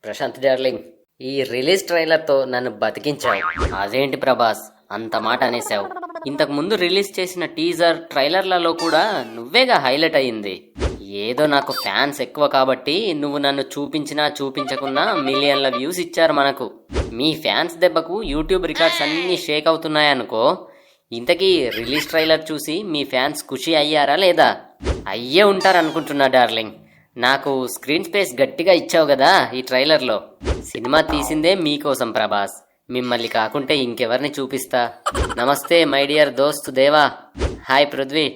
Prashanth darling, ఈ release ట్రైలర్తో నన్ను బతికించావు. అదేంటి ప్రభాస్, అంత మాట అనేసావు? ఇంతకు ముందు రిలీజ్ చేసిన టీజర్ ట్రైలర్లలో కూడా నువ్వేగా హైలైట్ అయ్యింది. ఏదో నాకు ఫ్యాన్స్ ఎక్కువ కాబట్టి నువ్వు నన్ను చూపించినా చూపించకున్నా మిలియన్ల వ్యూస్ ఇచ్చారు మనకు. మీ ఫ్యాన్స్ దెబ్బకు యూట్యూబ్ రికార్డ్స్ అన్నీ షేక్ అవుతున్నాయనుకో. ఇంతకీ రిలీజ్ ట్రైలర్ చూసి మీ ఫ్యాన్స్ ఖుషి అయ్యారా లేదా? అయ్యే ఉంటారనుకుంటున్నా డార్లింగ్. నాకు స్క్రీన్ స్పేస్ గట్టిగా ఇచ్చావు కదా ఈ ట్రైలర్లో. సినిమా తీసిందే మీకోసం ప్రభాస్, మిమ్మల్ని కాకుంటే ఇంకెవరిని చూపిస్తా. నమస్తే మై డియర్ దోస్త్ దేవా. హాయ్ పృథ్వీ.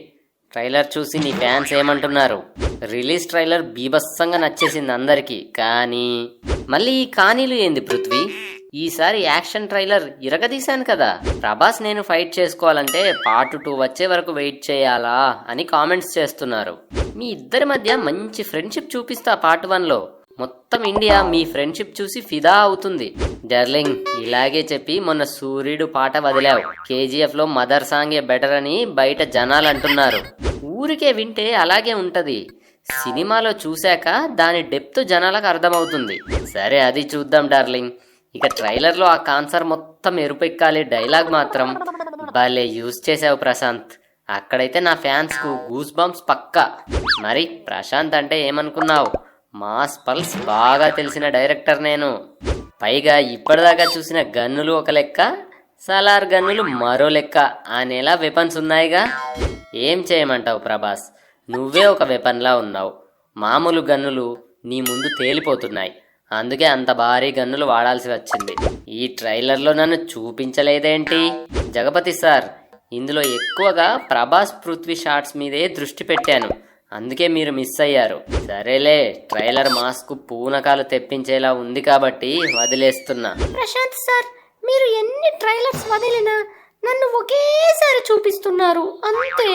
ట్రైలర్ చూసి నీ ఫ్యాన్స్ ఏమంటున్నారు? రిలీజ్ ట్రైలర్ బీభత్సంగా నచ్చేసింది అందరికీ, కానీ మళ్ళీ ఈ కానీలు ఏంది పృథ్వీ? ఈసారి యాక్షన్ ట్రైలర్ ఇరగదీశాను కదా. ప్రభాస్ నేను ఫైట్ చేసుకోవాలంటే పార్ట్ 2 వచ్చే వరకు వెయిట్ చేయాలా అని కామెంట్స్ చేస్తున్నారు. మీ ఇద్దరి మధ్య మంచి ఫ్రెండ్షిప్ చూపిస్తా పార్ట్ 1లో. మొత్తం ఇండియా మీ ఫ్రెండ్షిప్ చూసి ఫిదా అవుతుంది. డార్లింగ్, ఇలాగే చెప్పి మొన్న సూర్యుడు పాట వదిలావు. కేజీఎఫ్ లో మదర్ సాంగే బెటర్ అని బయట జనాలు అంటున్నారు. ఊరికే వింటే అలాగే ఉంటది, సినిమాలో చూశాక దాని డెప్త్ జనాలకు అర్థమవుతుంది. సరే, అది చూద్దాం డార్లింగ్. ఇక ట్రైలర్లో ఆ కాన్సర్ మొత్తం ఎరుపెక్కాలి డైలాగ్ మాత్రం భలే యూజ్ చేసావు ప్రశాంత్. అక్కడైతే నా ఫ్యాన్స్కు గూస్ బంప్స్ పక్కా. మరి ప్రశాంత్ అంటే ఏమనుకున్నావు? మాస్ పల్స్ బాగా తెలిసిన డైరెక్టర్ నేను. పైగా ఇప్పటిదాకా చూసిన గన్నులు ఒక లెక్క, సలార్ గన్నులు మరో లెక్క అనేలా వెపన్స్ ఉన్నాయిగా. ఏం చేయమంటావు ప్రభాస్? నువ్వే ఒక వెపన్లా ఉన్నావు. మామూలు గన్నులు నీ ముందు తేలిపోతున్నాయి. అందుకే అంత భారీ గన్నులు వాడాల్సి వచ్చింది. ఈ ట్రైలర్లో నన్ను చూపించలేదేంటి? జగపతి సార్, ఇందులో ఎక్కువగా ప్రభాస్ పృథ్వీ షాట్స్ మీదే దృష్టి పెట్టాను, అందుకే మీరు మిస్ అయ్యారు. సరేలే, ట్రైలర్ మాస్కు పూనకాలు తెప్పించేలా ఉంది కాబట్టి వదిలేస్తున్నా. ప్రశాంత్ సార్, మీరు ఎన్ని ట్రైలర్స్ వదిలినా నన్ను ఒకేసారి చూపిస్తున్నారు అంతే.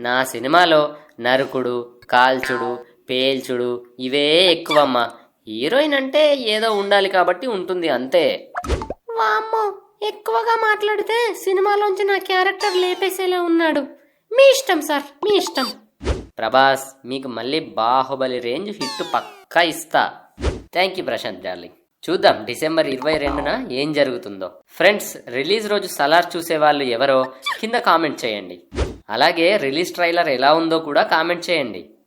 నా సినిమాలో నరుకుడు, కాల్చుడు, పేల్చుడు ఇవే ఎక్కువమ్మా. హీరోయిన్ అంటే ఏదో ఉండాలి కాబట్టి ఉంటుంది అంతే. వామ్మో, ఎక్కువగా మాట్లాడితే సినిమాలోంచి నా క్యారెక్టర్ లేపేసేలా ఉన్నాడు. మీ ఇష్టం సార్, మీ ఇష్టం. ప్రభాస్, మీకు మళ్ళీ బాహుబలి రేంజ్ హిట్ పక్కా ఇస్తా. Thank you Prashant darling. చూద్దాం డిసెంబర్ 22న ఏం జరుగుతుందో. ఫ్రెండ్స్, రిలీజ్ రోజు సలార్ చూసే వాళ్ళు ఎవరో కింద కామెంట్ చేయండి. అలాగే రిలీజ్ ట్రైలర్ ఎలా ఉందో కూడా కామెంట్ చేయండి.